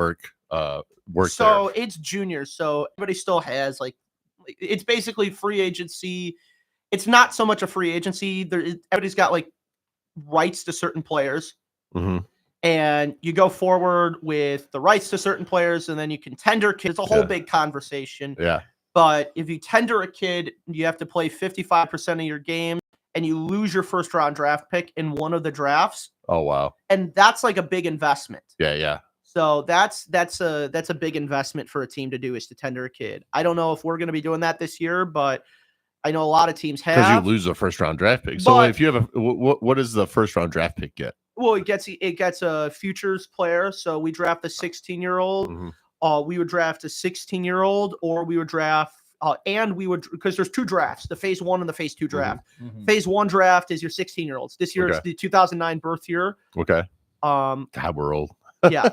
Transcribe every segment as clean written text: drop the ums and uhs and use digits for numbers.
work So there? it's juniors. So everybody still has it's basically free agency. It's not so much a free agency. Everybody's got rights to certain players. Mm-hmm. And you go forward with the rights to certain players, and then you can tender kids. It's a whole big conversation. Yeah. But if you tender a kid, you have to play 55% of your games, and you lose your first round draft pick in one of the drafts. Oh, wow. And that's like a big investment. Yeah, yeah. So that's a big investment for a team to do, is to tender a kid. I don't know if we're going to be doing that this year, but I know a lot of teams have. Because you lose a first round draft pick. So if you have what does the first round draft pick get? Well, it gets a futures player. So we draft a 16-year-old. Mm-hmm. We would draft a 16-year-old, or we would draft because there's two drafts, the phase 1 and the phase 2 draft. Mm-hmm. Phase 1 draft is your 16-year-olds. This year it's the 2009 birth year. Okay. God, we're old. Yeah.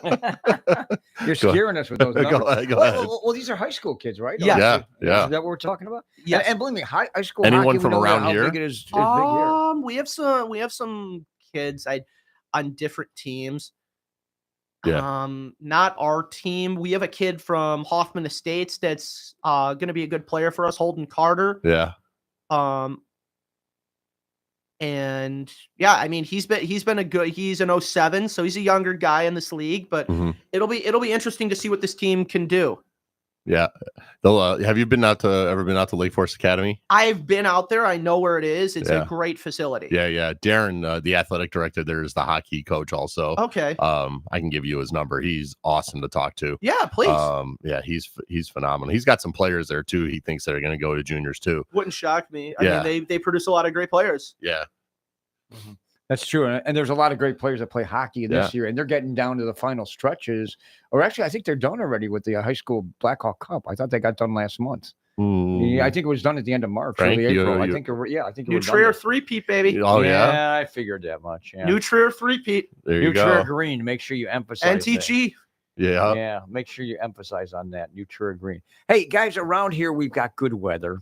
You're scaring us with those numbers. Go ahead. Well, these are high school kids, right? Yeah. Is that what we're talking about? Yeah. And believe me, high school anyone hockey, from around here? Big it is big here. We have some kids on different teams. Yeah. Not our team. We have a kid from Hoffman Estates that's going to be a good player for us, Holden Carter. Yeah. And yeah, I mean, he's an 07, so he's a younger guy in this league, but it'll be interesting to see what this team can do. Yeah. Have you ever been out to Lake Forest Academy? I've been out there. I know where it is. It's a great facility. Yeah, yeah. Darren, the athletic director there, is the hockey coach also. Okay. I can give you his number. He's awesome to talk to. Yeah, please. Yeah, he's phenomenal. He's got some players there too. He thinks they're going to go to juniors too. Wouldn't shock me. I mean, they produce a lot of great players. Yeah. Mm-hmm. That's true. And there's a lot of great players that play hockey this year, and they're getting down to the final stretches. Or actually, I think they're done already with the high school Blackhawk Cup. I thought they got done last month. Yeah, I think it was done at the end of March, early April. I think New Trier three-peat, baby. Oh, yeah? I figured that much. Yeah. New Trier three-peat. There you go. New Trier Green. Make sure you emphasize NTG. Yeah. Yeah, make sure you emphasize on that. New Trier Green. Hey, guys, around here, we've got good weather.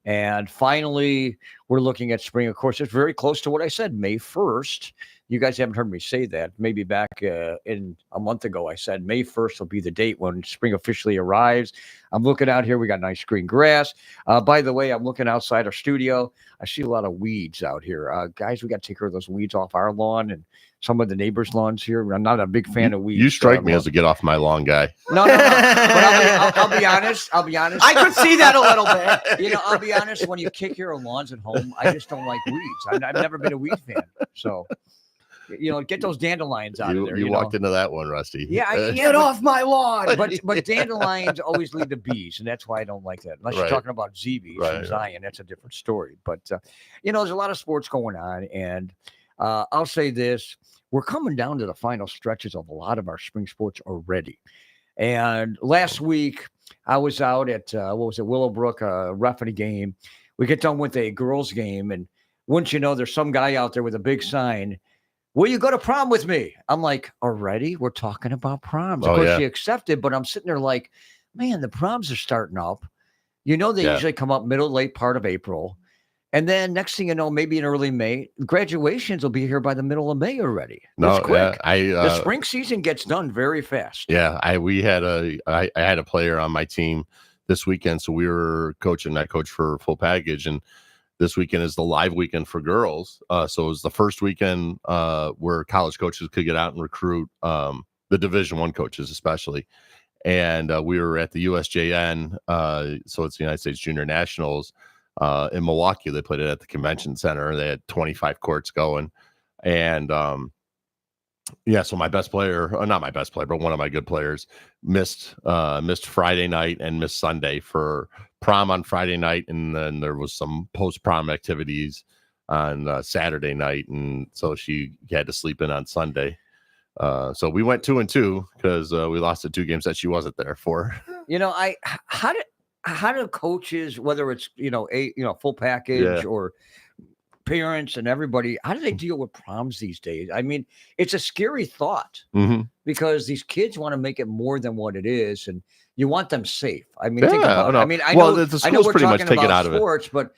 And finally, we're looking at spring. Of course, it's very close to what I said, May 1st. You guys haven't heard me say that. Maybe back in a month ago, I said May 1st will be the date when spring officially arrives. I'm looking out here. We got nice green grass. By the way, I'm looking outside our studio. I see a lot of weeds out here. Guys, we got to take care of those weeds off our lawn and some of the neighbors' lawns here. I'm not a big fan of weeds. You strike me as a get off my lawn guy. No. But I'll be honest. I could see that a little bit. I'll be honest. When you kick your lawns at home, I just don't like weeds. I've never been a weed fan. So, get those dandelions out of there. You walked into that one, Rusty. Yeah, get off my lawn. But dandelions always lead to bees, and that's why I don't like that. Unless you're talking about ZBs from Zion, that's a different story. But there's a lot of sports going on, and I'll say this: we're coming down to the final stretches of a lot of our spring sports already. And last week, I was out at Willowbrook, reffing a game. We get done with a girls' game, and wouldn't you know, there's some guy out there with a big sign. Will you go to prom with me? I'm like, already? We're talking about proms. Of course, she accepted, but I'm sitting there like, man, the proms are starting up. They usually come up late part of April. And then next thing you know, maybe in early May, graduations will be here by the middle of May already. That's quick. The spring season gets done very fast. Yeah, I had a player on my team this weekend, so we were coaching that coach for full package, and this weekend is the live weekend for girls. So it was the first weekend where college coaches could get out and recruit the Division I coaches, especially. And we were at the USJN, so it's the United States Junior Nationals. In Milwaukee. They played it at the convention center. They had 25 courts going. And so my best player, not my best player, but one of my good players missed Friday night and missed Sunday for prom on Friday night. And then there was some post-prom activities on Saturday night. And so she had to sleep in on Sunday. So we went 2-2 because we lost the 2 games that she wasn't there for. How do coaches, whether it's full package or parents and everybody, how do they deal with proms these days? I mean, it's a scary thought because these kids want to make it more than what it is, and you want them safe. I mean, think about it. I mean, I know the we're pretty much talking take it about out sports, but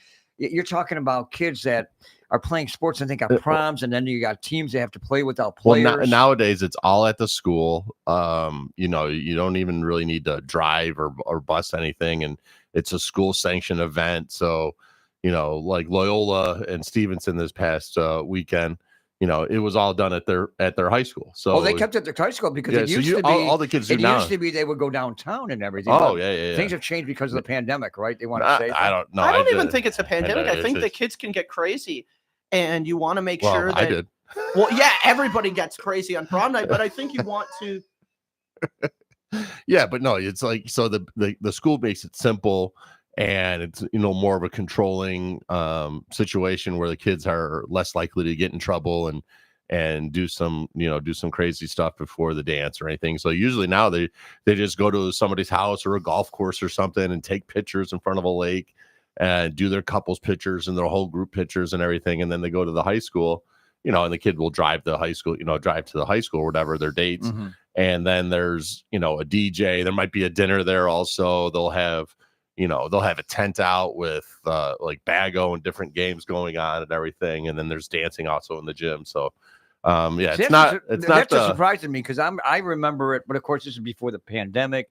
you're talking about kids that are playing sports and they got proms, and then you got teams that have to play without players. Well, nowadays it's all at the school. You don't even really need to drive or bus anything, and it's a school sanctioned event. So, like Loyola and Stevenson this past weekend, it was all done at their high school. So they kept it at their high school because it used to be all the kids do now. Used to be they would go downtown and everything. Oh yeah. Things have changed because of the pandemic, right? They want to say I don't know. I don't even think it's a pandemic. I think the kids can get crazy, and you want to make sure that. I did. Well, yeah, everybody gets crazy on prom night, but I think you want to. Yeah, but no, it's like so the school makes it simple. And it's more of a controlling situation where the kids are less likely to get in trouble and do some crazy stuff before the dance or anything. So usually now they just go to somebody's house or a golf course or something and take pictures in front of a lake and do their couples pictures and their whole group pictures and everything. And then they go to the high school, and the kid will drive to the high school, drive to the high school or whatever their dates. Mm-hmm. And then there's a DJ. There might be a dinner there also. They'll have a tent out with like bago and different games going on and everything. And then there's dancing also in the gym. So, it's not surprising me because I remember it. But of course, this is before the pandemic.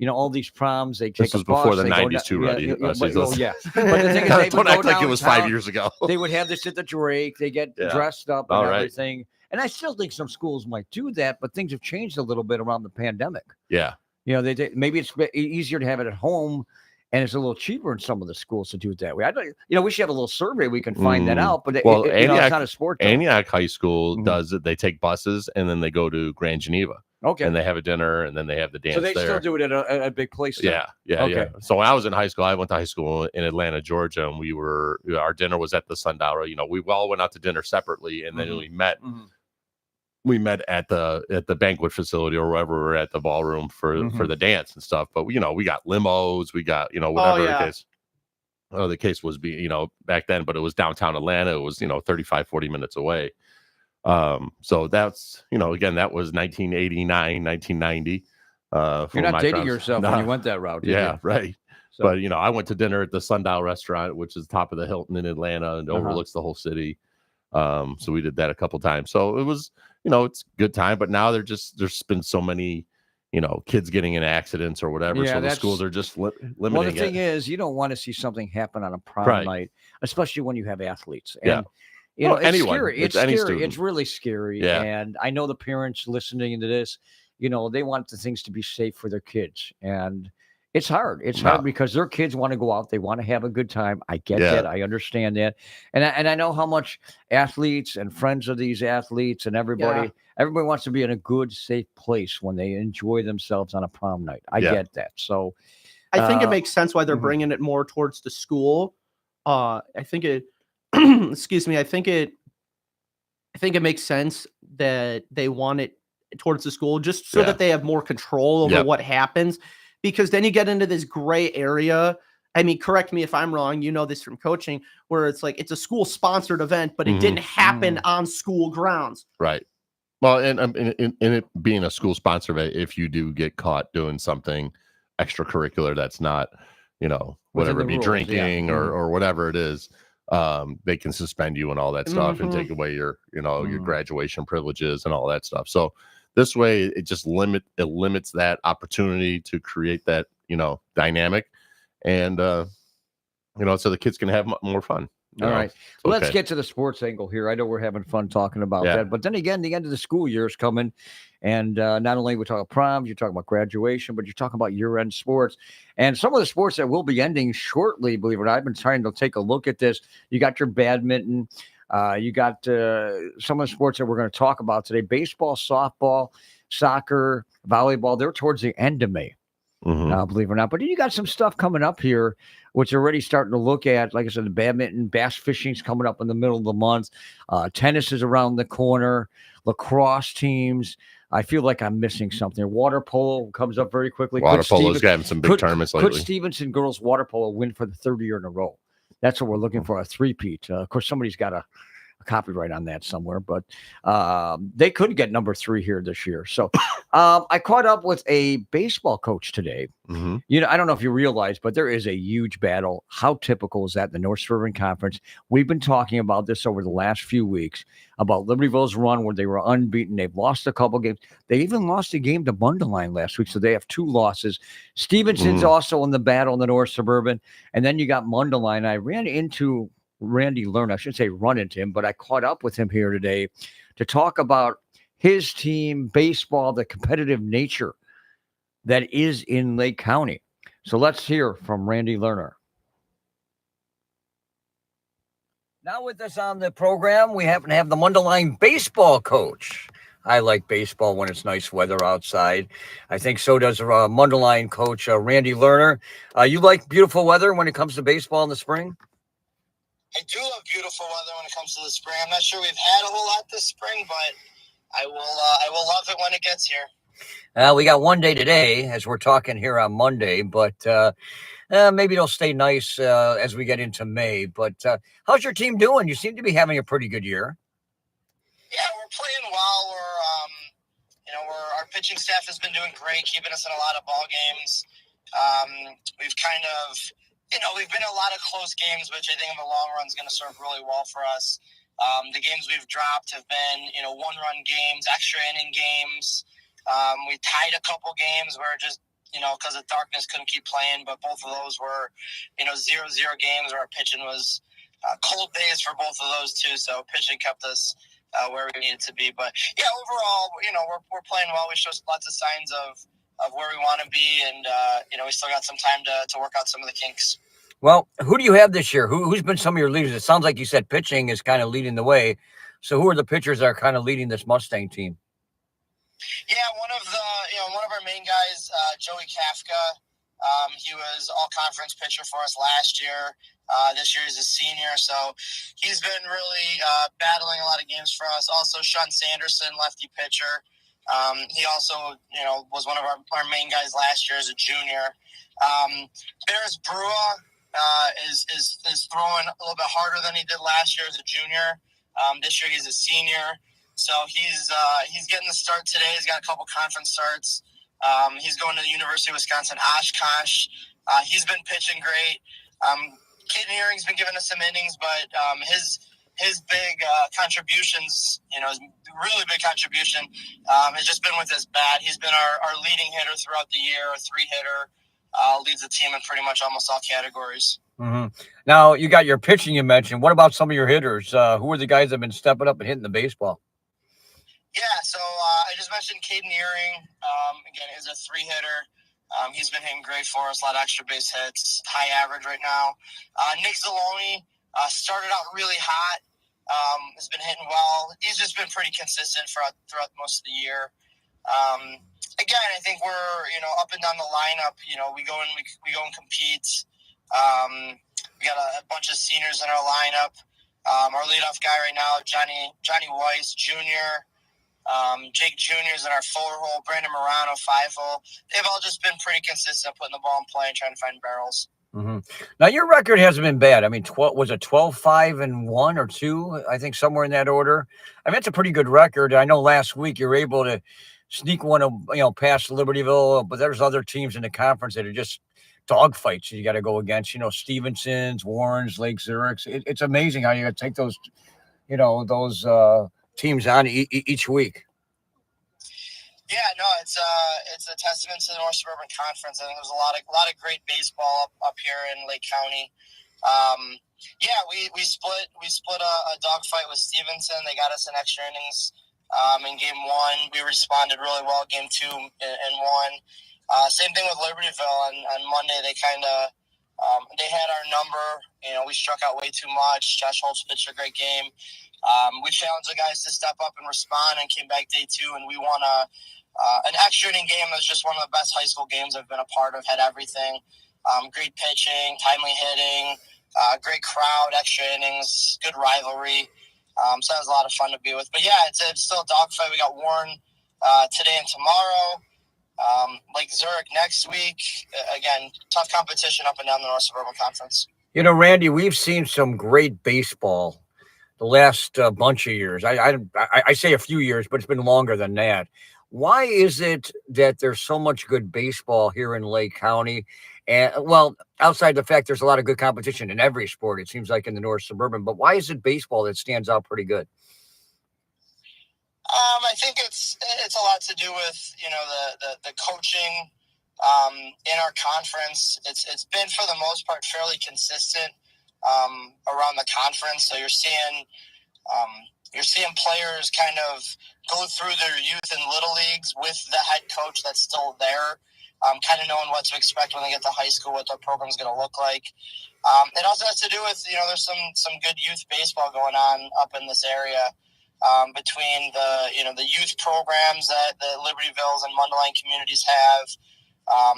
all these proms, they take this was before the 90s too, Ruddy. Yeah. But the thing is, don't act like it was 5 years ago. They would have this at the Drake. They get dressed up and everything. And I still think some schools might do that, but things have changed a little bit around the pandemic. Yeah. Maybe it's easier to have it at home. And it's a little cheaper in some of the schools to do it that way. I don't, we should have a little survey. We can find that out. But Antioch, it's not a sport. Antioch High School does it. They take buses and then they go to Grand Geneva. Okay. And they have a dinner and then they have the dance. So they there. still do it at a big place. Yeah. So when I was in high school, I went to high school in Atlanta, Georgia, and our dinner was at the Sundial. We all went out to dinner separately, and then we met. Mm-hmm. We met at the banquet facility or wherever we're at the ballroom for the dance and stuff. But we got limos, we got whatever the case. Oh, the case was back then, but it was downtown Atlanta. It was 35-40 minutes away. So that's again, that was 1989, 1990. You're not dating yourself when you went that route. Yeah, right. So, but I went to dinner at the Sundial Restaurant, which is top of the Hilton in Atlanta and overlooks the whole city. So we did that a couple times. So it was, it's a good time, but now there's been so many, kids getting in accidents or whatever. So the schools are just limiting it. Well, the thing is, you don't want to see something happen on a prom night, especially when you have athletes. And, it's scary. It's scary. It's really scary. Yeah. And I know the parents listening to this, they want the things to be safe for their kids. And it's hard. It's hard because their kids want to go out. They want to have a good time. I get that. I understand that. And I know how much athletes and friends of these athletes and everybody wants to be in a good, safe place when they enjoy themselves on a prom night. I get that. So I think it makes sense why they're bringing it more towards the school. I think it, excuse me. I think it makes sense that they want it towards the school just so that they have more control over what happens. Because then you get into this gray area. I mean, correct me if I'm wrong. You know this from coaching, where it's like it's a school-sponsored event, but it didn't happen on school grounds. Right. Well, and it being a school-sponsored event, if you do get caught doing something extracurricular that's not, whatever it be, drinking or whatever it is, they can suspend you and all that stuff and take away your, your graduation privileges and all that stuff. So this way, it just limits that opportunity to create that, dynamic, and so the kids can have more fun. All right, let's get to the sports angle here. I know we're having fun talking about that, but then again, the end of the school year is coming, and not only we talk about proms, you're talking about graduation, but you're talking about year-end sports, and some of the sports that will be ending shortly. Believe it or not, I've been trying to take a look at this. You got your badminton. You got some of the sports that we're going to talk about today: baseball, softball, soccer, volleyball. They're towards the end of May, believe it or not. But you got some stuff coming up here, which you're already starting to look at. Like I said, the badminton, bass fishing's coming up in the middle of the month. Tennis is around the corner. Lacrosse teams. I feel like I'm missing something. Water polo comes up very quickly. Water polo's gotten some big tournaments lately. Could Stevenson girls water polo win for the third year in a row? That's what we're looking for, a three-peat. Of course, somebody's got a copyright on that somewhere, but they could get number 3 here this year. So I caught up with a baseball coach today. Mm-hmm. You know, I don't know if you realize, but there is a huge battle. How typical is that in the North Suburban Conference? We've been talking about this over the last few weeks about Libertyville's run where they were unbeaten. They've lost a couple games. They even lost a game to Mundelein last week, so they have 2 losses. Stevenson's also in the battle in the North Suburban, and then you got Mundelein. I ran into Randy Lerner. I shouldn't say run into him, but I caught up with him here today to talk about his team, baseball, the competitive nature that is in Lake County. So let's hear from Randy Lerner. Now with us on the program, we happen to have the Mundelein baseball coach. I like baseball when it's nice weather outside. I think so does Mundelein coach Randy Lerner. You like beautiful weather when it comes to baseball in the spring? I do love beautiful weather when it comes to the spring. I'm not sure we've had a whole lot this spring, but I will love it when it gets here. We got one day today as we're talking here on Monday, but maybe it'll stay nice as we get into May. But how's your team doing? You seem to be having a pretty good year. Yeah, we're playing well. Our pitching staff has been doing great, keeping us in a lot of ball games. We've kind of, we've been in a lot of close games, which I think in the long run is going to serve really well for us. The games we've dropped have been, one-run games, extra inning games. We tied a couple games where just, because of darkness couldn't keep playing, but both of those were, 0-0 games where our pitching was cold days for both of those too. So pitching kept us where we needed to be. But yeah, overall, we're playing well. We show lots of signs of where we want to be, and we still got some time to work out some of the kinks. Well, who do you have this year? Who's been some of your leaders? It sounds like you said pitching is kind of leading the way. So who are the pitchers that are kind of leading this Mustang team? Yeah, one of our main guys, Joey Kafka. He was all-conference pitcher for us last year. This year he's a senior, so he's been really battling a lot of games for us. Also, Sean Sanderson, lefty pitcher. He also, was one of our main guys last year as a junior. Barris Brua is throwing a little bit harder than he did last year as a junior. This year he's a senior, so he's getting the start today. He's got a couple conference starts. He's going to the University of Wisconsin Oshkosh. He's been pitching great. Caden Earring's been giving us some innings, but his big contributions, his really big contribution has just been with his bat. He's been our leading hitter throughout the year, a 3-hitter. Leads the team in pretty much almost all categories. Mm-hmm. Now, you got your pitching you mentioned. What about some of your hitters? Who are the guys that have been stepping up and hitting the baseball? Yeah, so I just mentioned Caden Earring. Again, is a 3-hitter. He's been hitting great for us, a lot of extra base hits, high average right now. Nick Zaloni started out really hot, has been hitting well. He's just been pretty consistent throughout most of the year. Again, I think we're up and down the lineup. We go and compete. We got a bunch of seniors in our lineup. Our leadoff guy right now, Johnny Weiss Jr., Jake Jr. is in our 4-hole, Brandon Morano 5-hole. They've all just been pretty consistent putting the ball in play and trying to find barrels. Mm-hmm. Now, your record hasn't been bad. I mean, was it 12-5-1 or 2? I think somewhere in that order. I mean, that's a pretty good record. I know last week you were able to sneak one, past Libertyville, but there's other teams in the conference that are just dogfights you got to go against. Stevenson's, Warren's, Lake Zurich's. It's amazing how you got to take those, those teams on each week. Yeah, no, it's a testament to the North Suburban Conference. I think there's a lot of great baseball up here in Lake County. Yeah, we split a dogfight with Stevenson. They got us in extra innings in game 1. We responded really well game 2 and 1. Same thing with Libertyville on Monday. They kind of they had our number. We struck out way too much. Josh Holtz pitched a great game. We challenged the guys to step up and respond, and came back day 2, and we won an extra inning game that was just one of the best high school games I've been a part of. Had everything. Great pitching, timely hitting, great crowd, extra innings, good rivalry. So that was a lot of fun to be with. But yeah, it's still a dogfight. We got Warren today and tomorrow. Lake Zurich next week. Again, tough competition up and down the North Suburban Conference. Randy, we've seen some great baseball the last bunch of years. I say a few years, but it's been longer than that. Why is it that there's so much good baseball here in Lake County? And well, outside the fact there's a lot of good competition in every sport, it seems like in the North Suburban, but why is it baseball that stands out pretty good? I think it's a lot to do with, you know, the coaching in our conference. It's been, for the most part, fairly consistent around the conference. So you're seeing players kind of go through their youth and little leagues with the head coach that's still there, kind of knowing what to expect when they get to high school, what their program's going to look like. It also has to do with, you know, there's some good youth baseball going on up in this area. Between the youth programs that the Libertyvilles and Mundelein communities have,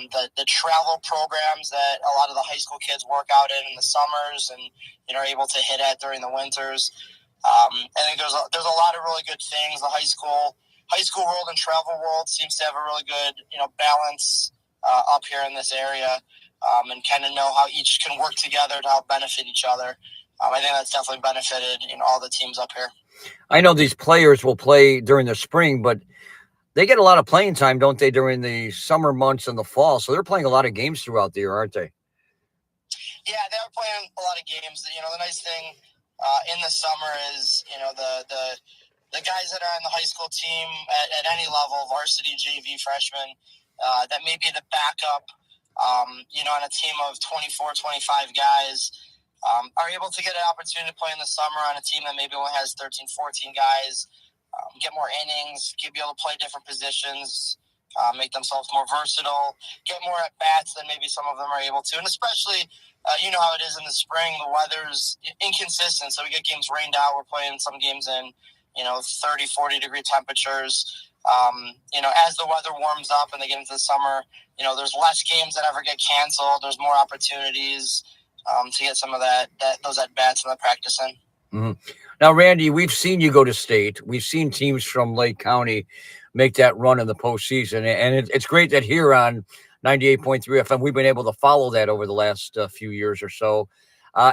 the travel programs that a lot of the high school kids work out in the summers and, you know, are able to hit at during the winters. I think there's a lot of really good things. The high school world and travel world seems to have a really good, you know, balance up here in this area, and kind of know how each can work together to help benefit each other. I think that's definitely benefited, you know, all the teams up here. I know these players will play during the spring, but they get a lot of playing time, don't they, during the summer months and the fall? So they're playing a lot of games throughout the year, aren't they? Yeah, they're playing a lot of games. You know, the nice thing in the summer is, you know, the guys that are on the high school team at any level, varsity, JV, freshman, that may be the backup, you know, on a team of 24, 25 guys, are able to get an opportunity to play in the summer on a team that maybe only has 13, 14 guys, get more innings, be able to play different positions, make themselves more versatile, get more at-bats than maybe some of them are able to. And especially, you know how it is in the spring, the weather's inconsistent, so we get games rained out. We're playing some games in, you know, 30, 40-degree temperatures. You know, as the weather warms up and they get into the summer, you know, there's less games that ever get canceled. There's more opportunities to get some of those at-bats and the practice in. Mm-hmm. Now, Randy, we've seen you go to state. We've seen teams from Lake County make that run in the postseason, and it's great that here on 98.3 FM, we've been able to follow that over the last few years or so.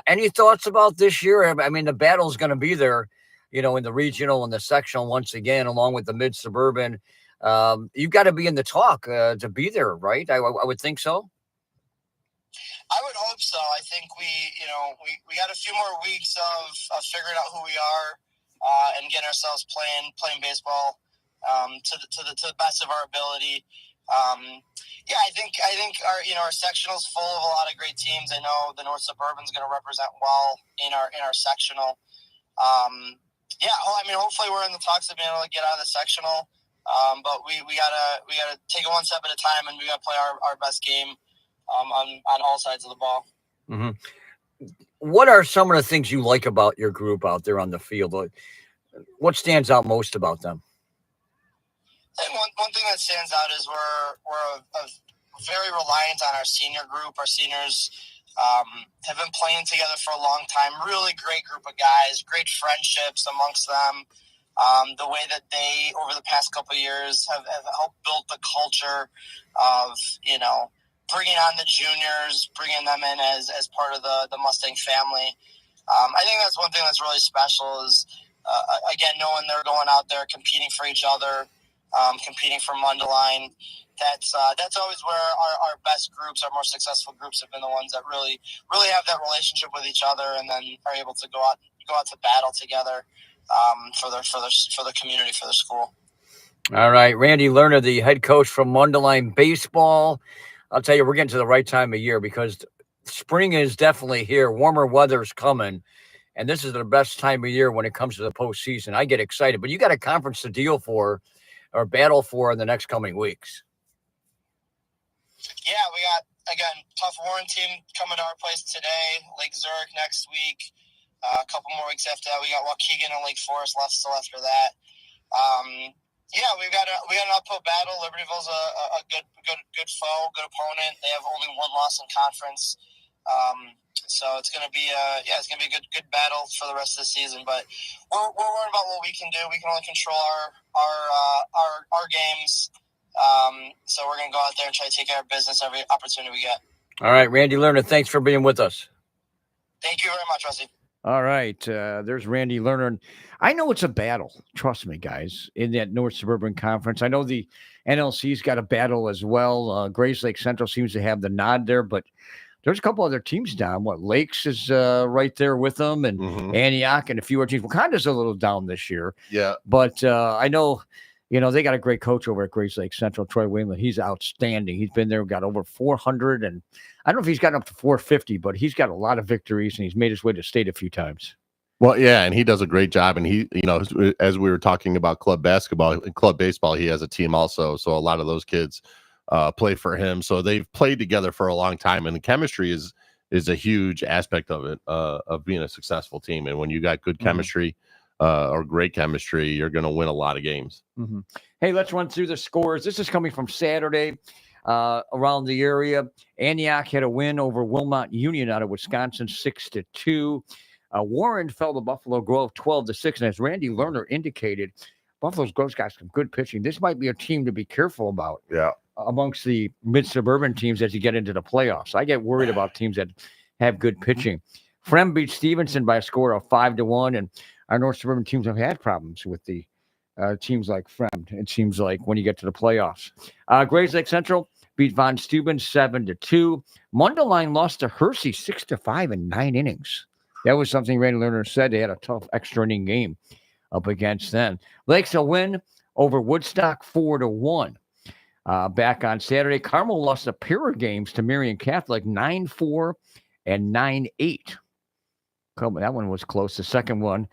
Any thoughts about this year? I mean, the battle's going to be there, you know, in the regional and the sectional once again, along with the mid-suburban. You've got to be in the talk to be there, right? I would think so. I would hope so. I think we got a few more weeks of figuring out who we are and getting ourselves playing baseball to the best of our ability. Yeah, I think our sectional's full of a lot of great teams. I know the North Suburban's going to represent well in our sectional. Yeah, I mean, hopefully we're in the talks of being able to get out of the sectional. But we gotta take it one step at a time, and we gotta play our best game on all sides of the ball. Mm-hmm. What are some of the things you like about your group out there on the field? What stands out most about them? I think one thing that stands out is we're very reliant on our senior group. Our seniors have been playing together for a long time. Really great group of guys, great friendships amongst them. The way that they, over the past couple of years, have helped build the culture of, you know, bringing on the juniors, bringing them in as part of the Mustang family. I think that's one thing that's really special is, again, knowing they're going out there competing for each other, competing for Mundelein. That's always where our best groups, our more successful groups, have been the ones that really have that relationship with each other, and then are able to go out to battle together for the community, for the school. All right, Randy Lerner, the head coach from Mundelein baseball. I'll tell you, we're getting to the right time of year because spring is definitely here. Warmer weather's coming, and this is the best time of year when it comes to the postseason. I get excited, but you got a conference to deal for or battle for in the next coming weeks. Yeah, we got, again, tough Warren team coming to our place today. Lake Zurich next week. A couple more weeks after that, we got Waukegan and Lake Forest still after that. Yeah, we got an uphill battle. Libertyville's a good foe, good opponent. They have only one loss in conference, so it's gonna be a good battle for the rest of the season. But we're worried about what we can do. We can only control our games. So we're gonna go out there and try to take care of business every opportunity we get. All right, Randy Lerner, thanks for being with us. Thank you very much, Rusty. All right, there's Randy Lerner. I know it's a battle. Trust me, guys, in that North Suburban Conference. I know the NLC's got a battle as well. Grays Lake Central seems to have the nod there, but there's a couple other teams down. Lakes is right there with them, and Antioch and a few other teams. Wakonda's a little down this year. Yeah. But I know, they got a great coach over at Grays Lake Central, Troy Wayland. He's outstanding. He's been there, got over 400, and I don't know if he's gotten up to 450, but he's got a lot of victories, and he's made his way to state a few times. Well, yeah, and he does a great job. And he, as we were talking about club basketball and club baseball, he has a team also. So a lot of those kids play for him. So they've played together for a long time, and the chemistry is a huge aspect of it, of being a successful team. And when you got good chemistry or great chemistry, you're going to win a lot of games. Hey, let's run through the scores. This is coming from Saturday around the area. Antioch had a win over Wilmot Union out of Wisconsin, 6-2. Warren fell to Buffalo Grove 12-6, and as Randy Lerner indicated, Buffalo Grove's got some good pitching. This might be a team to be careful about. Yeah. Amongst the mid-suburban teams as you get into the playoffs. I get worried about teams that have good pitching. Frem beat Stevenson by a score of 5-1, and our North Suburban teams have had problems with the teams like Frem, it seems like, when you get to the playoffs. Grays Lake Central beat Von Steuben 7-2. Mundelein lost to Hersey 6-5 in 9 innings. That was something Randy Lerner said. They had a tough extra inning game up against them. Lakes a win over Woodstock 4-1. Back on Saturday, Carmel lost a pair of games to Marion Catholic 9-4 and 9-8. That one was close. The second one,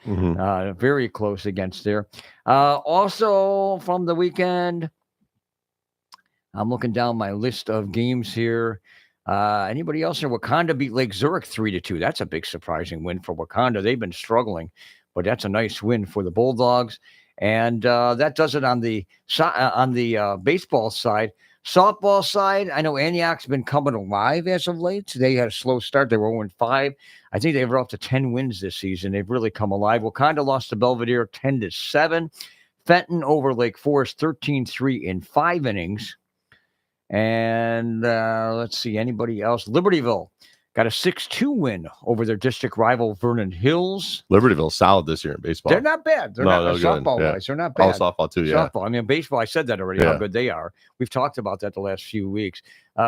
very close against there. Also from the weekend, I'm looking down my list of games here. Anybody else here? Wakanda beat Lake Zurich 3-2. That's a big surprising win for Wakanda. They've been struggling, but that's a nice win for the Bulldogs. And that does it on the baseball side. Softball side, I know Antioch's been coming alive as of late. They had a slow start. They were 0-5. I think they were up to 10 wins this season. They've really come alive. Wakanda lost to Belvedere 10-7. Fenton over Lake Forest 13-3 in 5 innings. And let's see, anybody else? Libertyville got a 6-2 win over their district rival Vernon Hills. Libertyville's solid this year in baseball. They're not bad. They're not softball-wise. They're not bad. Oh, softball too, yeah. Softball. I mean, baseball, I said that already, how good they are. We've talked about that the last few weeks.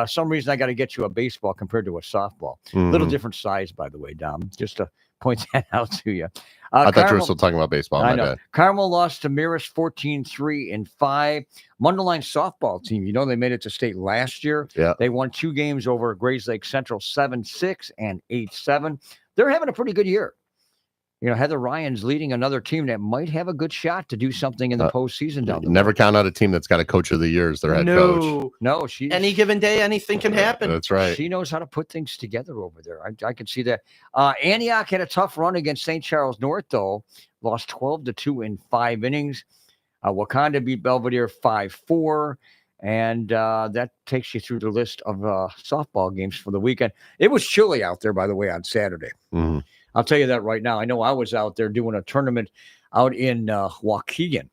Some reason I got to get you a baseball compared to a softball. Little different size, by the way, Dom, just to point that out to you. I thought you were still talking about baseball. I know. Bad. Carmel lost to Marist 14-3 in 5. Mundelein softball team, they made it to state last year. Yeah. They won 2 games over Grays Lake Central 7-6 and 8-7. They're having a pretty good year. Heather Ryan's leading another team that might have a good shot to do something in the postseason down there. Never count out a team that's got a coach of the year as their head coach. No, any given day, anything can happen. That's right. She knows how to put things together over there. I can see that. Antioch had a tough run against St. Charles North, though. Lost 12-2 in 5 innings. Wakanda beat Belvedere 5-4. And that takes you through the list of softball games for the weekend. It was chilly out there, by the way, on Saturday. I'll tell you that right now. I know I was out there doing a tournament out in Waukegan.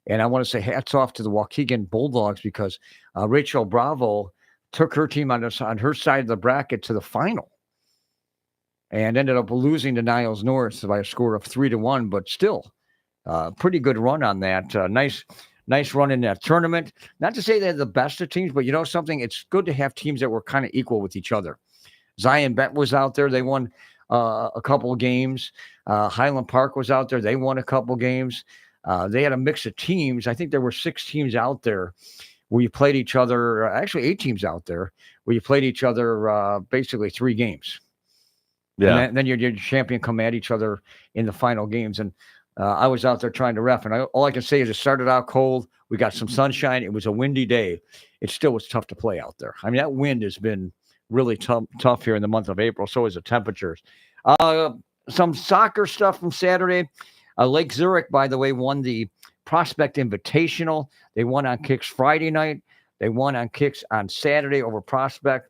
And I want to say hats off to the Waukegan Bulldogs because Rachel Bravo took her team on her side of the bracket to the final and ended up losing to Niles North by a score of 3-1, but still pretty good run on that. Nice run in that tournament. Not to say they're the best of teams, but something, it's good to have teams that were kind of equal with each other. Zion Bet was out there. They won a couple of games. Highland Park was out there. They won a couple games. They had a mix of teams. I think there were 6 teams out there where you played each other. Actually, 8 teams out there where you played each other basically 3 games. Yeah. And then your champion come at each other in the final games. And I was out there trying to ref. And all I can say is it started out cold. We got some sunshine. It was a windy day. It still was tough to play out there. I mean, that wind has been really tough here in the month of April. So is the temperatures. Some soccer stuff from Saturday. Lake Zurich, by the way, won the Prospect Invitational. They won on kicks Friday night. They won on kicks on Saturday over Prospect.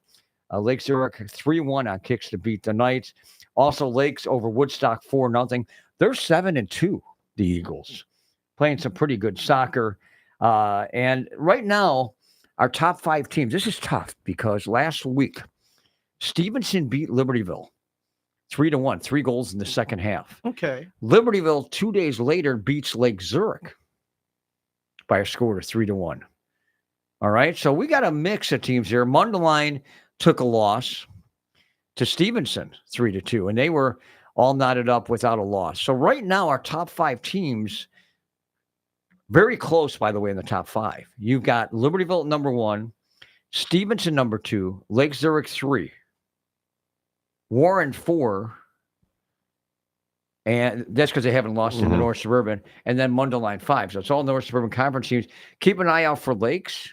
Lake Zurich 3-1 on kicks to beat the Knights. Also, Lakes over Woodstock 4-0. They're 7-2, the Eagles, playing some pretty good soccer. And right now, our top 5 teams, this is tough because last week, Stevenson beat Libertyville 3-1, 3 goals in the second half. Okay. Libertyville 2 days later beats Lake Zurich by a score of 3-1. All right, so we got a mix of teams here. Mundelein took a loss to Stevenson 3-2, and they were all knotted up without a loss. So right now, our top 5 teams, very close, by the way, in the top 5. You've got Libertyville at number 1, Stevenson number 2, Lake Zurich 3, Warren 4, and that's because they haven't lost in the North Suburban, and then Mundelein 5. So it's all North Suburban Conference teams. Keep an eye out for Lakes.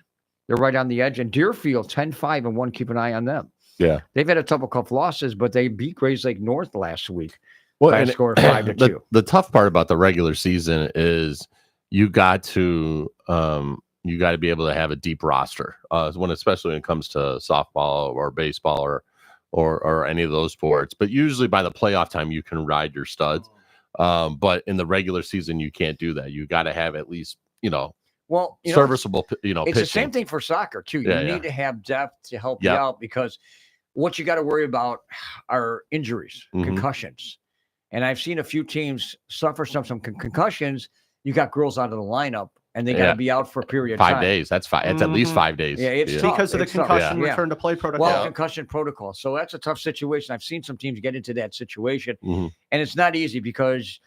They're right on the edge. And Deerfield 10-5-1. Keep an eye on them. Yeah. They've had a couple losses, but they beat Grays Lake North last week Well, by a and score of 5-2. the tough part about the regular season is you got to be able to have a deep roster, especially when it comes to softball or baseball or any of those sports. But usually by the playoff time, you can ride your studs. But in the regular season, you can't do that. You got to have at least, serviceable, it's pitching. the same thing for soccer too. You need to have depth to help you out, because what you got to worry about are injuries, concussions. And I've seen a few teams suffer some concussions. You got girls out of the lineup, and they got to be out for a period of 5 time. days. That's fine. It's at least 5 days. Yeah, it's tough. Because of the concussion return to play protocol. Well, concussion protocol. So that's a tough situation. I've seen some teams get into that situation, and it's not easy, because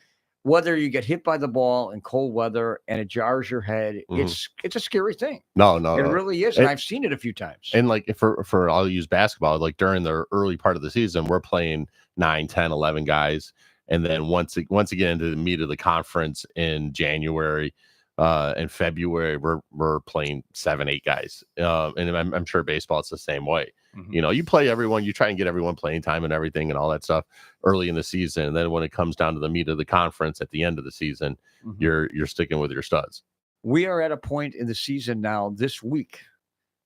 whether you get hit by the ball in cold weather and it jars your head, it's a scary thing. No, it really is. And I've seen it a few times. And like for I'll use basketball, like during the early part of the season, we're playing 9, 10, 11 guys. And then once again into the meat of the conference in January and February, we're playing 7, 8 guys. And I'm sure baseball, it's the same way. You play everyone, you try and get everyone playing time and everything and all that stuff early in the season. And then when it comes down to the meat of the conference at the end of the season, you're sticking with your studs. We are at a point in the season now this week.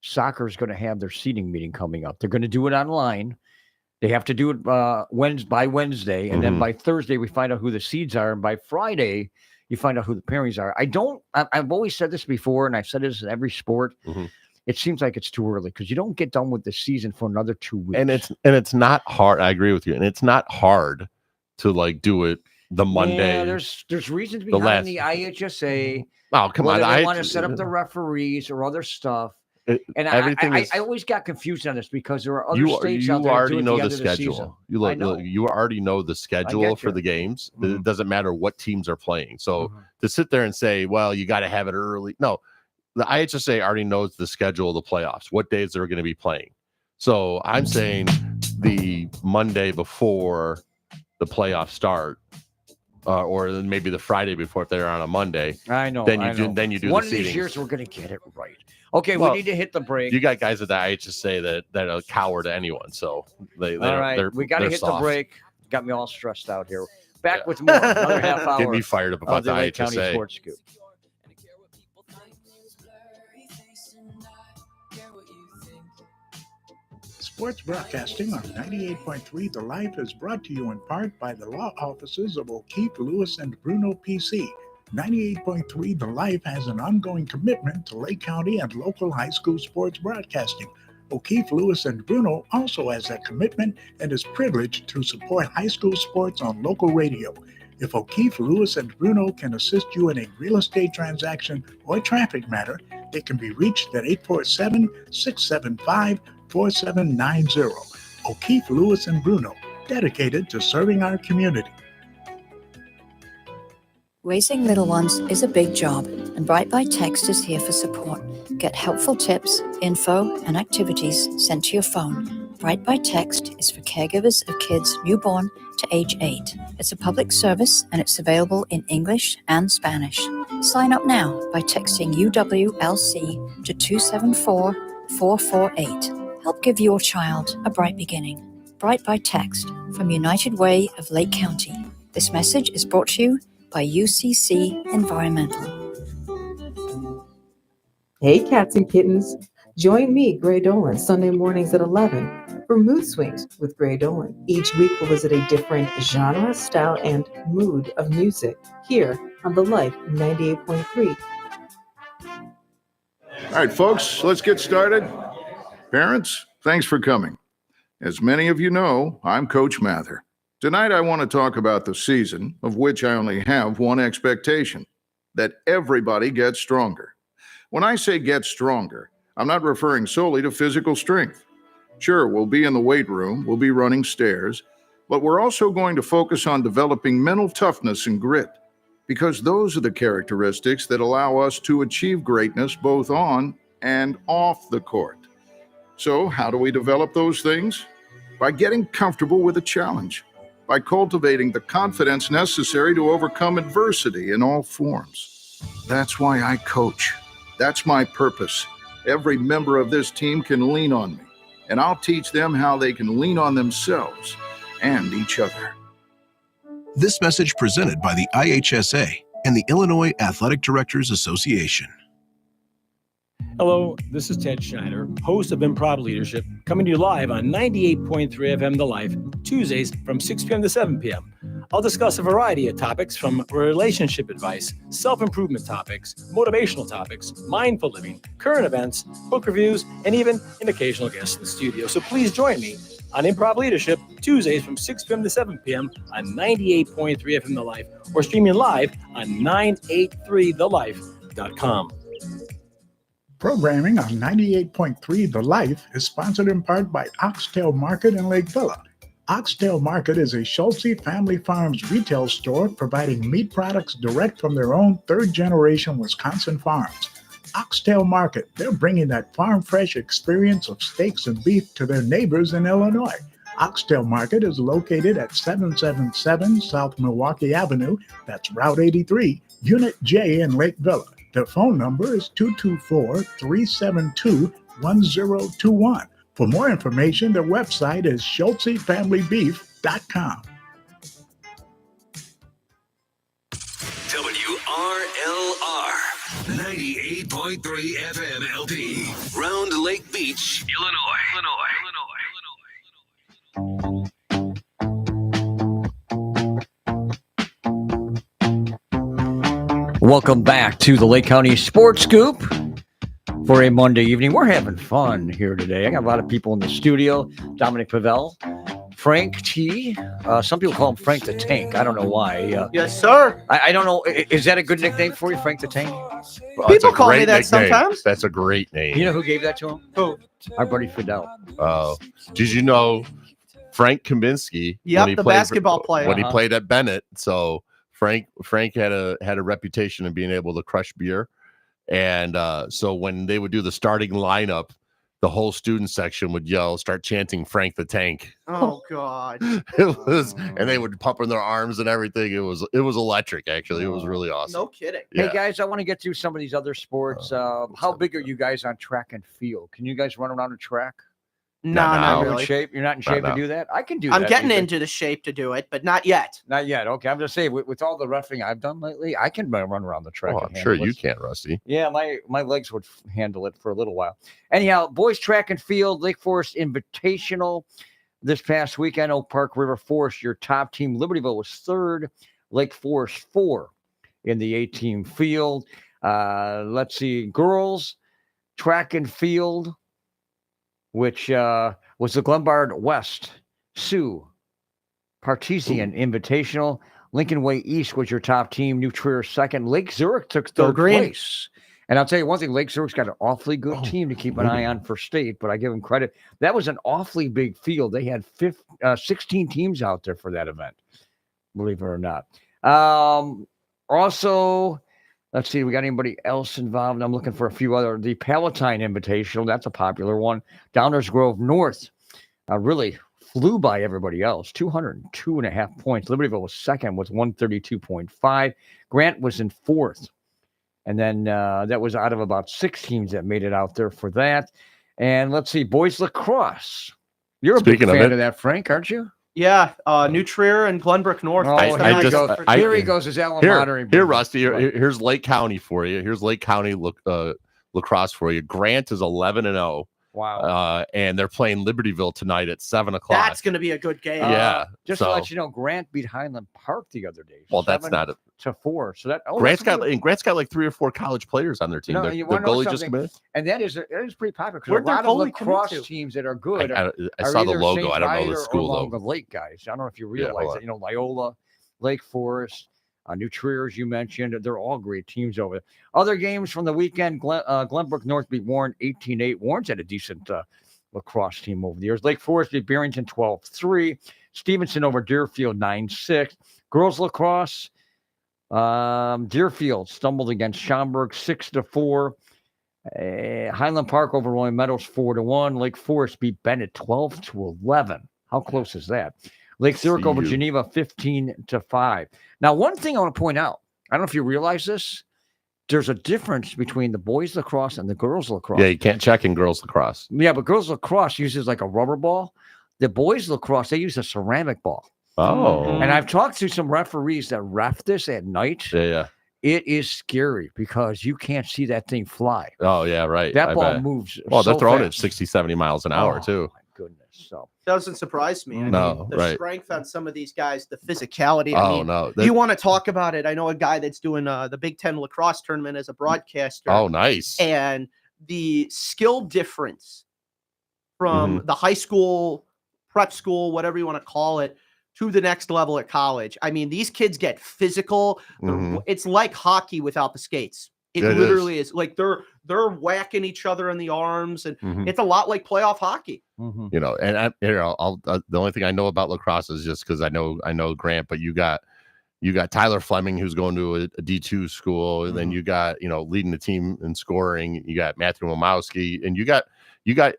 Soccer is going to have their seeding meeting coming up. They're going to do it online. They have to do it by Wednesday. And then by Thursday, we find out who the seeds are. And by Friday, you find out who the pairings are. I've always said this before, and I've said this in every sport. It seems like it's too early, because you don't get done with the season for another 2 weeks. And it's not hard. I agree with you. And it's not hard to do it the Monday. Yeah, there's reasons behind the IHSA. Oh, come on. They want to set up the referees or other stuff. And I always got confused on this, because there are other states out there. You already know the schedule. You already know the schedule for the games. It doesn't matter what teams are playing. So to sit there and say, well, you got to have it early. No, the IHSA already knows the schedule of the playoffs, what days they're going to be playing. So I'm saying the Monday before the playoffs start, or maybe the Friday before, if they're on a Monday. I know. Then you do one the of these seedings. years we're going to get it right. Okay, we need to hit the break. You got guys at the IHSA that are cower to anyone, so we got to hit the break. Got me all stressed out here. Back with more. Another half hour. Get me fired up about the Lake County IHSA. Sports Scoop. Sports broadcasting on 98.3 The Life is brought to you in part by the law offices of O'Keefe, Lewis, and Bruno PC. 98.3 The Life has an ongoing commitment to Lake County and local high school sports broadcasting. O'Keefe, Lewis, and Bruno also has that commitment and is privileged to support high school sports on local radio. If O'Keefe, Lewis, and Bruno can assist you in a real estate transaction or traffic matter, they can be reached at 847-675-4790. O'Keefe, Lewis, and Bruno, dedicated to serving our community. Raising little ones is a big job, and Bright by Text is here for support. Get helpful tips, info, and activities sent to your phone. Bright by Text is for caregivers of kids newborn to age 8. It's a public service, and it's available in English and Spanish. Sign up now by texting UWLC to 274-448. Help give your child a bright beginning. Bright by Text from United Way of Lake County. This message is brought to you by UCC Environmental. Hey cats and kittens, join me, Gray Dolan, Sunday mornings at 11 for Mood Swings with Gray Dolan. Each week we'll visit a different genre, style, and mood of music here on The Life 98.3. All right, folks, let's get started. Parents, thanks for coming. As many of you know, I'm Coach Mather. Tonight, I want to talk about the season, of which I only have one expectation: that everybody gets stronger. When I say get stronger, I'm not referring solely to physical strength. Sure, we'll be in the weight room, we'll be running stairs, but we're also going to focus on developing mental toughness and grit, because those are the characteristics that allow us to achieve greatness both on and off the court. So, how do we develop those things? By getting comfortable with a challenge, by cultivating the confidence necessary to overcome adversity in all forms. That's why I coach. That's my purpose. Every member of this team can lean on me, and I'll teach them how they can lean on themselves and each other. This message presented by the IHSA and the Illinois Athletic Directors Association. Hello, this is Ted Schneider, host of Improv Leadership, coming to you live on 98.3 FM The Life, Tuesdays from 6 p.m. to 7 p.m. I'll discuss a variety of topics from relationship advice, self-improvement topics, motivational topics, mindful living, current events, book reviews, and even an occasional guest in the studio. So please join me on Improv Leadership, Tuesdays from 6 p.m. to 7 p.m. on 98.3 FM The Life, or streaming live on 983thelife.com. Programming on 98.3 The Life is sponsored in part by Oxtail Market in Lake Villa. Oxtail Market is a Schultze Family Farms retail store providing meat products direct from their own third-generation Wisconsin farms. Oxtail Market, they're bringing that farm-fresh experience of steaks and beef to their neighbors in Illinois. Oxtail Market is located at 777 South Milwaukee Avenue, that's Route 83, Unit J in Lake Villa. Their phone number is 224-372-1021. For more information, their website is schultzefamilybeef.com. WRLR 98.3 FM LP, Round Lake Beach, Illinois. Welcome back to the Lake County Sports Scoop for a Monday evening. We're having fun here today. I got a lot of people in the studio. Dominic Pavel, Frank T. Some people call him Frank the Tank. I don't know why. Yes, sir. I don't know. Is that a good nickname for you, Frank the Tank? Well, People call me that sometimes. That's a great name. You know who gave that to him? Who? Our buddy Fidel. Did you know Frank Kaminsky? Yep, the basketball player. When he played at Bennett. So Frank had a reputation of being able to crush beer. And so when they would do the starting lineup, the whole student section would start chanting Frank the Tank. Oh God. And they would pump in their arms and everything. It was electric, actually. It was really awesome. No kidding. Hey guys, I want to get to some of these other sports. How big are you guys on track and field? Can you guys run around a track? No, not You're really. in shape? You're not in shape to do that? I can do that. I'm getting into the shape to do it, but not yet. Not yet. Okay. I'm just saying, with all the roughing I've done lately, I can run around the track. Oh, I'm sure you can, Rusty. Yeah, my legs would handle it for a little while. Anyhow, boys track and field, Lake Forest Invitational this past weekend, Oak Park River Forest, your top team. Libertyville was third, Lake Forest 4 in the 8-team field. Let's see, girls track and field, which was the Glenbard West Sioux Partesian Invitational. Lincoln Way East was your top team. New Trier second. Lake Zurich took third place. And I'll tell you one thing, Lake Zurich's got an awfully good team to keep an eye on for state, but I give them credit. That was an awfully big field. They had 16 teams out there for that event, believe it or not. Also, let's see, we got anybody else involved? I'm looking for a few other. The Palatine Invitational, that's a popular one. Downers Grove North really flew by everybody else, 202.5 points. Libertyville was second with 132.5. Grant was in fourth. And then that was out of about 6 teams that made it out there for that. And let's see, boys lacrosse. You're a big fan of that, Frank, aren't you? Yeah, New Trier and Glenbrook North. Oh, here he goes. His alma mater. Here, Rusty. Here's Lake County for you. Here's Lake County lacrosse for you. Grant is 11-0. Wow. And they're playing Libertyville tonight at 7:00. That's going to be a good game. Yeah. Just to let you know, Grant beat Highland Park the other day. Well, that's not a 7-4. So that Grant's got like 3 or 4 college players on their team. Their goalie just committed. And that is pretty popular because Where'd a lot their of goalie commit lacrosse to? teams that are good. I are saw the either logo. St. I don't know the Viator school or along though. the lake guys. I don't know if you Yeah, realize that. You know, Loyola, Lake Forest, New Triers, you mentioned. They're all great teams over there. Other games from the weekend: Glenbrook North beat Warren 18-8. Warren's had a decent lacrosse team over the years. Lake Forest beat Barrington 12-3. Stevenson over Deerfield 9-6. Girls lacrosse, Deerfield stumbled against Schaumburg 6-4. Highland Park over Rolling Meadows 4-1. Lake Forest beat Bennett 12-11. How close is that? Lake Zurich over Geneva 15-5. Now, one thing I want to point out, I don't know if you realize this, there's a difference between the boys lacrosse and the girls lacrosse. Yeah, you can't check in girls lacrosse. Yeah, but girls lacrosse uses like a rubber ball. The boys lacrosse, they use a ceramic ball. Oh. And I've talked to some referees that ref this at night. Yeah. It is scary because you can't see that thing fly. Oh, yeah, right. That ball moves. Well, they're throwing fast. it 60, 70 miles an hour, too. My goodness. So doesn't surprise me. I No, mean, the right. strength on some of these guys, the physicality. Oh, no. You want to talk about it? I know a guy that's doing the Big Ten lacrosse tournament as a broadcaster. Oh, nice. And the skill difference from the high school, prep school, whatever you want to call it, to the next level at college. I mean, these kids get physical. It's like hockey without the skates. It literally is. Like they're whacking each other in the arms, and it's a lot like playoff hockey. You know, and the only thing I know about lacrosse is just because I know Grant, but you got Tyler Fleming, who's going to a D2 school, and then you got, leading the team in scoring. You got Matthew Momowski, and you got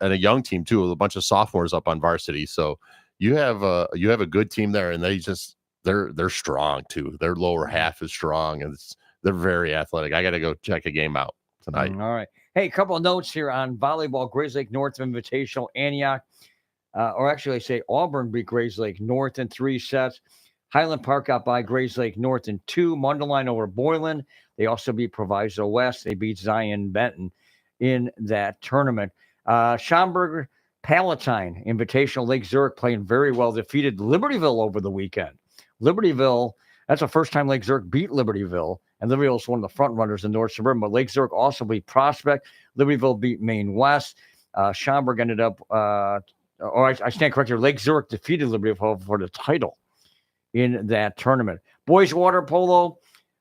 a young team too, a bunch of sophomores up on varsity. So you have a good team there, and they're strong too. Their lower half is strong, and they're very athletic. I got to go check a game out tonight. All right. Hey, a couple of notes here on volleyball. Grays Lake North Invitational, Antioch, or actually I say Auburn beat Grays Lake North in 3 sets. Highland Park got by Grays Lake North in 2. Mundelein over Boylan. They also beat Proviso West. They beat Zion Benton in that tournament. Schaumburg Palatine Invitational, Lake Zurich playing very well. Defeated Libertyville over the weekend. Libertyville, that's the first time Lake Zurich beat Libertyville. And Libertyville is one of the front runners in North Suburban. But Lake Zurich also beat Prospect. Libertyville beat Maine West. Schaumburg ended up, I stand corrected. Lake Zurich defeated Libertyville for the title in that tournament. Boys water polo,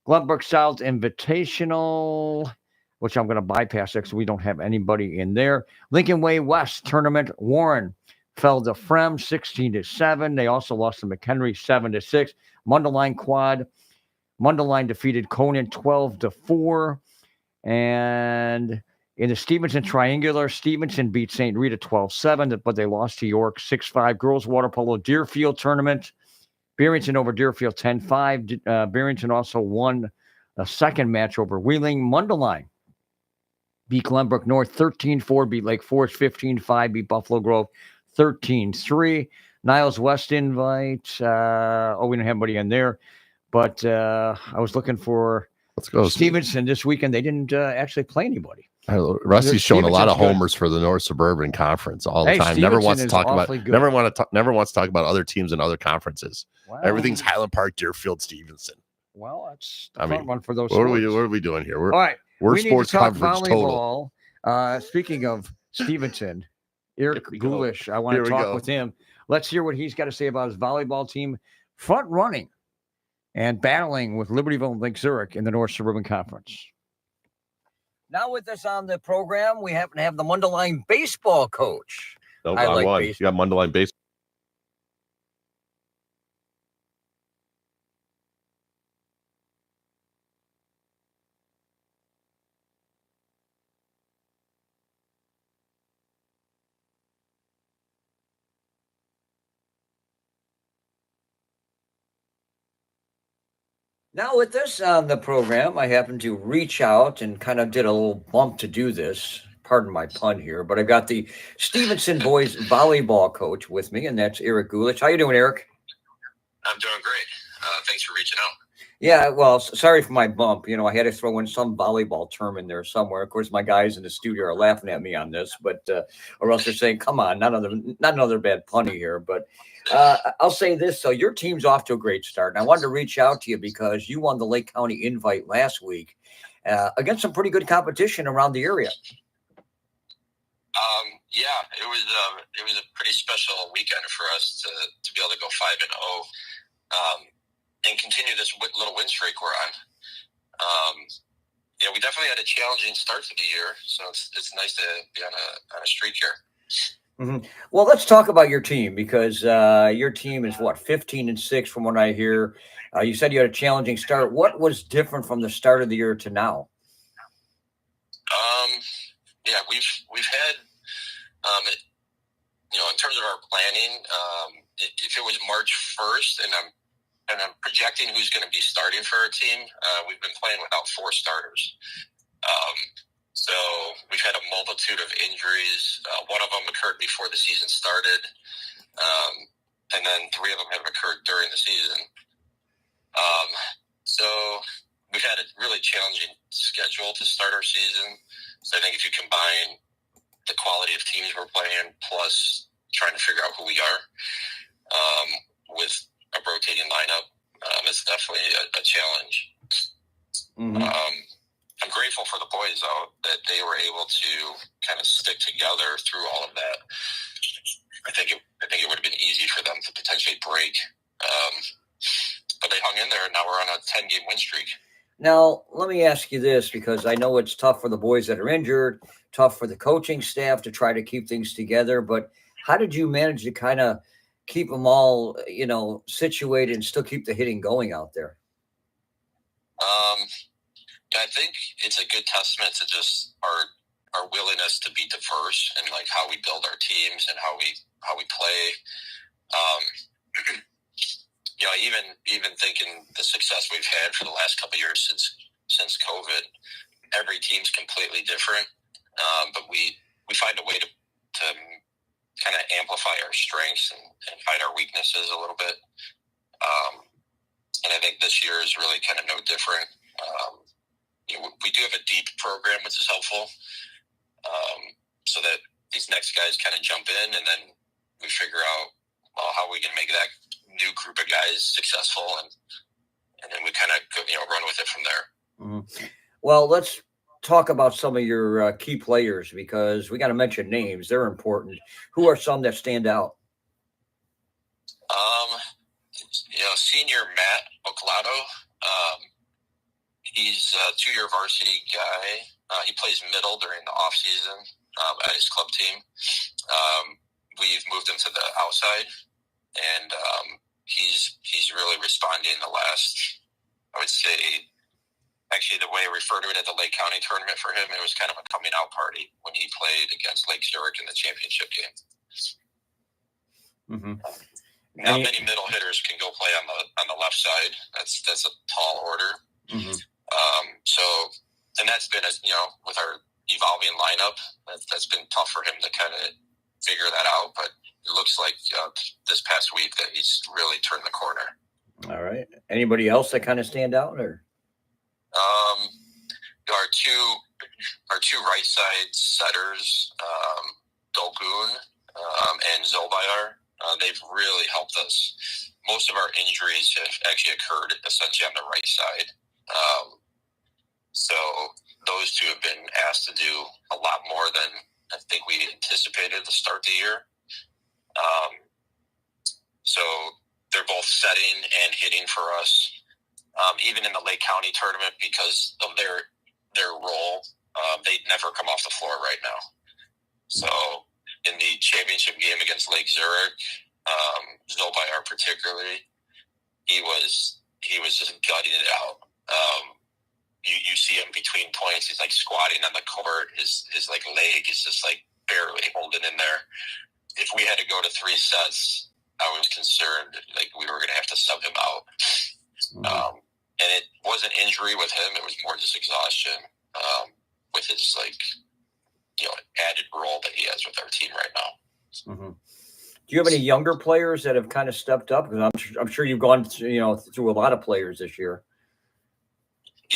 Glenbrook South Invitational, which I'm going to bypass because we don't have anybody in there. Lincoln Way West tournament, Warren fell to Frem 16-7. They also lost to McHenry 7-6. Mundelein quad, Mundelein defeated Conan 12-4. And in the Stevenson Triangular, Stevenson beat St. Rita 12-7, but they lost to York 6-5. Girls water polo Deerfield tournament, Barrington over Deerfield 10-5. Barrington also won a second match over Wheeling. Mundelein beat Glenbrook North 13-4, beat Lake Forest 15-5, beat Buffalo Grove 13-3. Niles West invite. We don't have anybody in there. But I was looking for Stevenson this weekend. They didn't actually play anybody. Rusty's showing a lot of homers for the North Suburban Conference all the time. Stevenson Never wants to talk about good. never wants to talk about other teams and other conferences. Wow. Everything's Highland Park, Deerfield, Stevenson. Well, that's the front one for those. What are we doing here? All right. We're sports need to talk coverage volleyball. total. Speaking of Stevenson, Eric Gulish, I want to talk with him. Let's hear what he's got to say about his volleyball team front running and battling with Libertyville and Lake Zurich in the North Suburban Conference. Now with us on the program, we happen to have the Mundelein baseball coach. Nope, I like won. baseball. You got Mundelein baseball. Now with us on the program, I happened to reach out and kind of did a little bump to do this. Pardon my pun here, but I've got the Stevenson boys volleyball coach with me, and that's Eric Gulish. How you doing, Eric? I'm doing great. Thanks for reaching out. Yeah, well, sorry for my bump. I had to throw in some volleyball term in there somewhere. Of course, my guys in the studio are laughing at me on this, but or else they're saying, "Come on, not another bad punny here." But I'll say this: so your team's off to a great start, and I wanted to reach out to you because you won the Lake County Invite last week against some pretty good competition around the area. Yeah, it was a pretty special weekend for us to be able to go 5-0. And continue this little win streak we're on. Yeah, we definitely had a challenging start to the year, so it's nice to be on a streak here. Mm-hmm. Well, let's talk about your team because your team is 15-6 from what I hear. You said you had a challenging start. What was different from the start of the year to now? Yeah, we've had in terms of our planning, if it was March 1st and I'm projecting who's going to be starting for our team, we've been playing without 4 starters. So we've had a multitude of injuries. One of them occurred before the season started, and then 3 of them have occurred during the season. So we've had a really challenging schedule to start our season. So I think if you combine the quality of teams we're playing plus trying to figure out who we are with a rotating lineup, it's definitely a challenge. Mm-hmm. I'm grateful for the boys, though, that they were able to kind of stick together through all of that. I think it would have been easy for them to potentially break, but they hung in there, and now we're on a 10-game win streak. Now, let me ask you this, because I know it's tough for the boys that are injured, tough for the coaching staff to try to keep things together, but how did you manage to kind of keep them all, situated and still keep the hitting going out there? I think it's a good testament to just our willingness to be diverse and like how we build our teams and how we play. Even thinking the success we've had for the last couple of years since COVID, every team's completely different, but we find a way to kind of amplify our strengths and hide our weaknesses a little bit. And I think this year is really kind of no different. We do have a deep program, which is helpful, so that these next guys kind of jump in, and then we figure out, well, how we can make that new group of guys successful, and then we kind of run with it from there. Mm-hmm. Well, let's talk about some of your key players, because we got to mention names. They're important. Who are some that stand out? Senior Matt Oclado. He's a 2-year varsity guy. He plays middle during the off season at his club team. We've moved him to the outside, and he's really responding the last, I would say, actually the way I refer to it at the Lake County tournament for him, it was kind of a coming out party when he played against Lake Zurich in the championship game. Mm-hmm. Not many middle hitters can go play on the left side. That's a tall order. Mm-hmm. And that's been with our evolving lineup, that's been tough for him to kind of figure that out. But it looks like this past week that he's really turned the corner. All right. Anybody else that kind of stand out, or? Our two right side setters, Dolgun and Zolbayar, they've really helped us. Most of our injuries have actually occurred essentially on the right side. So those two have been asked to do a lot more than I think we anticipated to start the year. So they're both setting and hitting for us. Even in the Lake County tournament, because of their role, they never come off the floor right now. So in the championship game against Lake Zurich, Zolbayar particularly, he was just gutting it out. You see him between points. He's like squatting on the court. His like leg is just like barely holding in there. If we had to go to 3 sets, I was concerned like we were going to have to sub him out. Mm-hmm. And it wasn't injury with him; it was more just exhaustion with his added role that he has with our team right now. Mm-hmm. Do you have any younger players that have kind of stepped up? Because I'm sure you've gone through a lot of players this year.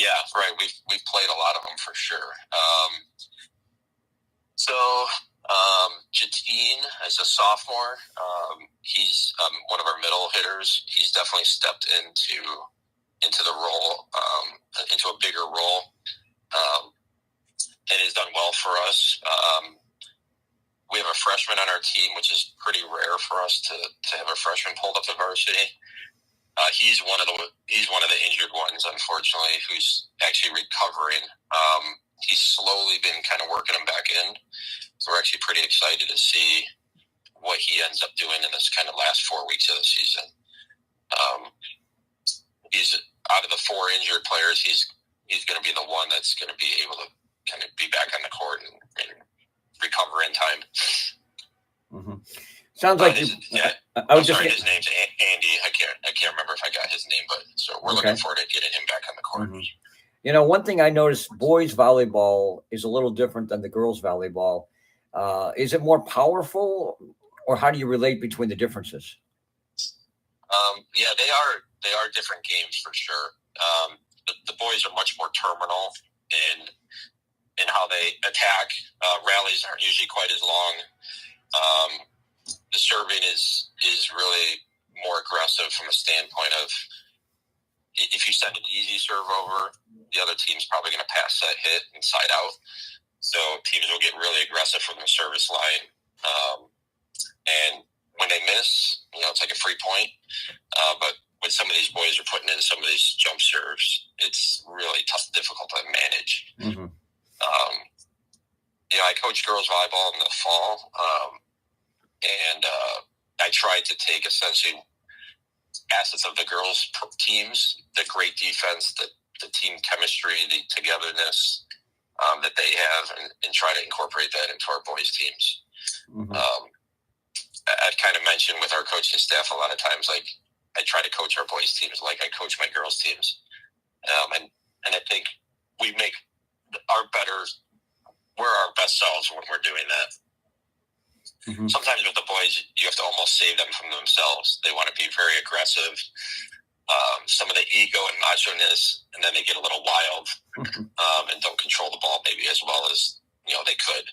Yeah, right. We've played a lot of them for sure. Jatine is a sophomore. He's one of our middle hitters. He's definitely stepped into the role, into a bigger role, and has done well for us. We have a freshman on our team, which is pretty rare for us to have a freshman pulled up to varsity. He's one of the injured ones, unfortunately, who's actually recovering. He's slowly been kind of working him back in. So we're actually pretty excited to see what he ends up doing in this kind of last 4 weeks of the season. He's out of the 4 injured players. He's going to be the one that's going to be able to kind of be back on the court and recover in time. Mm-hmm. Sounds like his name's Andy. I can't remember if I got his name, but so we're looking forward to getting him back on the court. Mm-hmm. You know, one thing I noticed, boys volleyball is a little different than the girls volleyball. Is it more powerful, or how do you relate between the differences? Yeah, they are different games for sure. The boys are much more terminal in how they attack. Rallies aren't usually quite as long. The serving is really more aggressive from a standpoint of, if you send an easy serve over, the other team's probably going to pass that hit inside out. So teams will get really aggressive from the service line. And when they miss, it's like a free point. But when some of these boys are putting in some of these jump serves, it's really tough, difficult to manage. Mm-hmm. I coach girls volleyball in the fall. And I tried to take essentially assets of the girls' teams, the great defense, the team chemistry, the togetherness that they have, and try to incorporate that into our boys' teams. Mm-hmm. I've kind of mentioned with our coaching staff a lot of times, like, I try to coach our boys' teams like I coach my girls' teams. And I think we make we're our best selves when we're doing that. Mm-hmm. Sometimes with the boys, you have to almost save them from themselves. They want to be very aggressive. Some of the ego and macho-ness, and then they get a little wild and don't control the ball maybe as well as they could.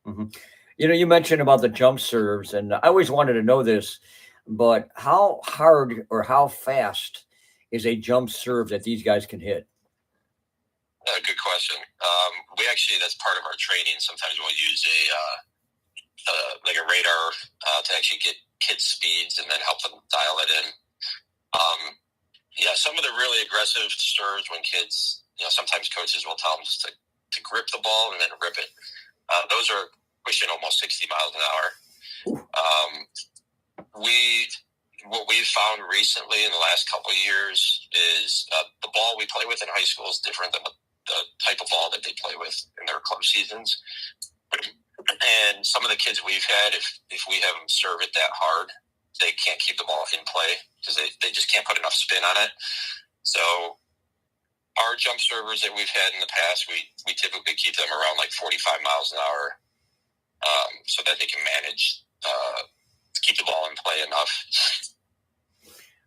Mm-hmm. You mentioned about the jump serves, and I always wanted to know this, but how hard or how fast is a jump serve that these guys can hit? Good question. We actually, that's part of our training. Sometimes we'll use like a radar to actually get kids' speeds and then help them dial it in. Some of the really aggressive serves when kids, sometimes coaches will tell them just to grip the ball and then rip it. Those are pushing almost 60 miles an hour. What we've found recently in the last couple of years is the ball we play with in high school is different than the type of ball that they play with in their club seasons. And some of the kids we've had, if we have them serve it that hard, they can't keep the ball in play because they just can't put enough spin on it. So our jump servers that we've had in the past, we typically keep them around like 45 miles an hour so that they can manage to keep the ball in play enough.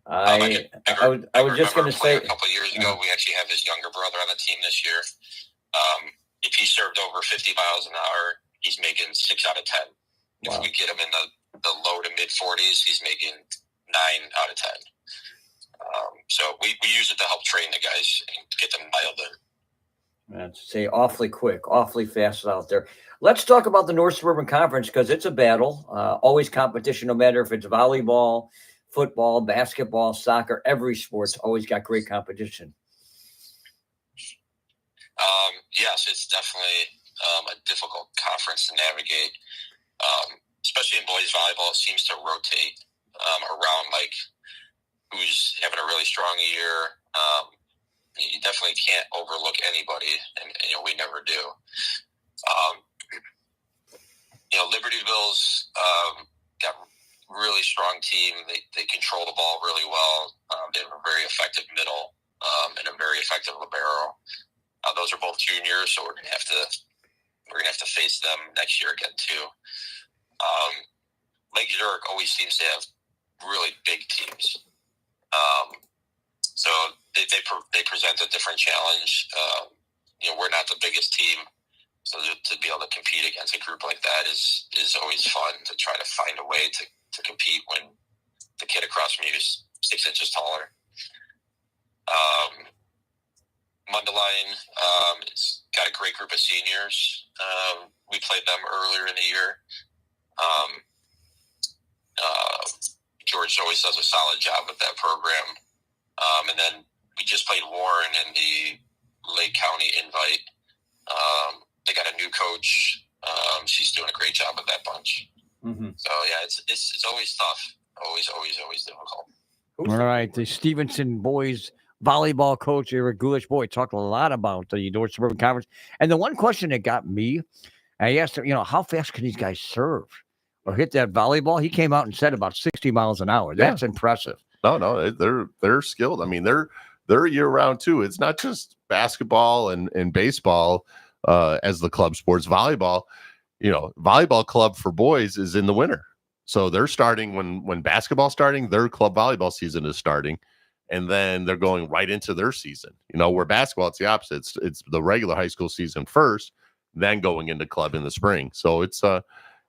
I was just going to say, a couple of years ago, we actually have his younger brother on the team this year. If he served over 50 miles an hour, he's making 6 out of 10. Wow. If we get him in the low to mid 40s, he's making 9 out of 10. So we use it to help train the guys and get them dialed in. That's say awfully quick, awfully fast out there. Let's talk about the North Suburban Conference because it's a battle. Always competition, no matter if it's volleyball, football, basketball, soccer, every sport's always got great competition. Yes, it's definitely a difficult conference to navigate, especially in boys volleyball. It seems to rotate around like who's having a really strong year. You definitely can't overlook anybody, and we never do. Libertyville's got a really strong team. They control the ball really well. They have a very effective middle and a very effective libero. Those are both juniors, so we're gonna have to face them next year again too. Lake Zurich always seems to have really big teams. So they present a different challenge. We're not the biggest team, so to be able to compete against a group like that is always fun, to try to find a way to compete when the kid across from you is 6 inches taller. Mundelein, it's got a great group of seniors. We played them earlier in the year. George always does a solid job with that program. And then we just played Warren in the Lake County Invite. They got a new coach. She's doing a great job with that bunch. Mm-hmm. So yeah, it's always tough. Always difficult. All right, the Stevenson boys volleyball coach Eric Gulish, boy, talked a lot about the North Suburban Conference. And the one question that got me, I asked him, how fast can these guys serve or hit that volleyball? He came out and said about 60 miles an hour. That's impressive. No, they're skilled. I mean, they're year round too. It's not just basketball and baseball as the club sports. Volleyball, volleyball club for boys is in the winter. So they're starting when basketball's starting, their club volleyball season is starting, and then they're going right into their season. Where basketball, it's the opposite. It's the regular high school season first, then going into club in the spring. So it's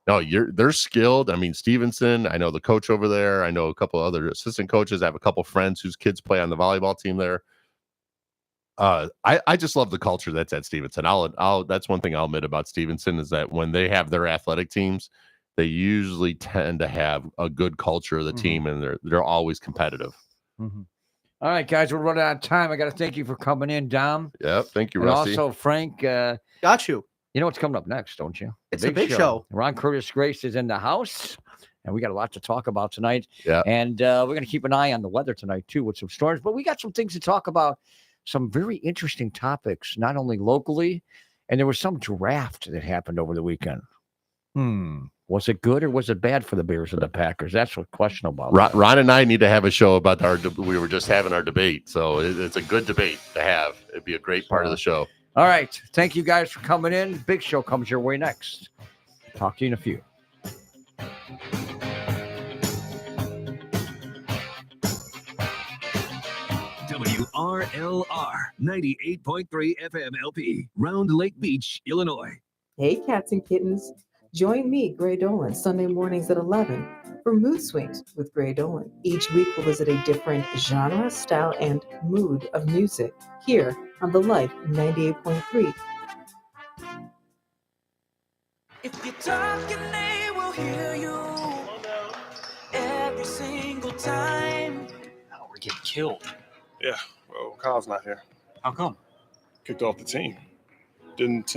they're skilled. I mean, Stevenson, I know the coach over there. I know a couple other assistant coaches. I have a couple friends whose kids play on the volleyball team there. I just love the culture that's at Stevenson. That's one thing I'll admit about Stevenson is that when they have their athletic teams, they usually tend to have a good culture of the team, and they're always competitive. Mm-hmm. All right, guys, we're running out of time. I got to thank you for coming in, Dom. Yep, thank you, and Rusty. Also, Frank. Got you. You know what's coming up next, don't you? It's a big show. Ron Curtis Grace is in the house, and we got a lot to talk about tonight. Yeah. And we're going to keep an eye on the weather tonight, too, with some storms. But we got some things to talk about, some very interesting topics, not only locally, and there was some draft that happened over the weekend. Was it good or was it bad for the Bears and the Packers? That's what's questionable. Ron and I need to have a show about we were just having our debate. So it's a good debate to have. It'd be a great part of the show. All right. Thank you guys for coming in. Big show comes your way next. Talk to you in a few. WRLR 98.3 FM LP, Round Lake Beach, Illinois. Hey, cats and kittens. Join me, Gray Dolan, Sunday mornings at 11 for Mood Swings with Gray Dolan. Each week we'll visit a different genre, style, and mood of music here on The Life 98.3. If you're talking, they will hear you every single time. Oh, we're getting killed. Yeah, well, Kyle's not here. How come? Kicked off the team. Didn't